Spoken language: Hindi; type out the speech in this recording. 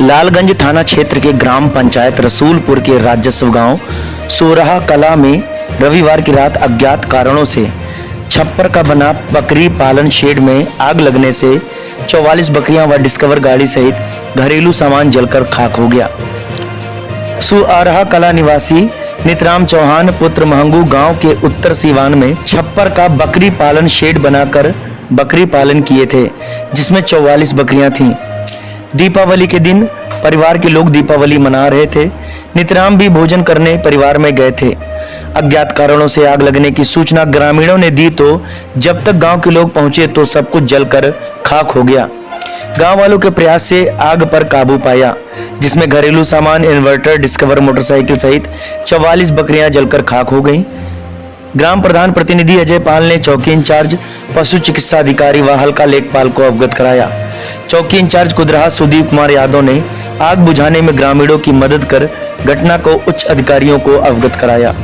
लालगंज थाना क्षेत्र के ग्राम पंचायत रसूलपुर के राजस्व गांव सोरहा कला में रविवार की रात अज्ञात कारणों से छप्पर का बना बकरी पालन शेड में आग लगने से 44 बकरियां व डिस्कवर गाड़ी सहित घरेलू सामान जलकर खाक हो गया। सोरहा कला निवासी नितराम चौहान पुत्र महंगू गांव के उत्तर सीवान में छप्पर का बकरी पालन शेड बनाकर बकरी पालन किए थे, जिसमें 44 बकरियां थीं। दीपावली के दिन परिवार के लोग दीपावली मना रहे थे। नितराम भी भोजन करने परिवार में गए थे। अज्ञात कारणों से आग लगने की सूचना ग्रामीणों ने दी तो जब तक गांव के लोग पहुंचे तो सब कुछ जलकर खाक हो गया। गांव वालों के प्रयास से आग पर काबू पाया, जिसमें घरेलू सामान, इन्वर्टर, डिस्कवर मोटरसाइकिल सहित 44 बकरियां जलकर खाक हो गईं। ग्राम प्रधान प्रतिनिधि अजय पाल ने चौकी इंचार्ज पशु चिकित्सा अधिकारी व हल्का लेखपाल को अवगत कराया। चौकी इंचार्ज कुदराहा सुदीप कुमार यादव ने आग बुझाने में ग्रामीणों की मदद कर घटना को उच्च अधिकारियों को अवगत कराया।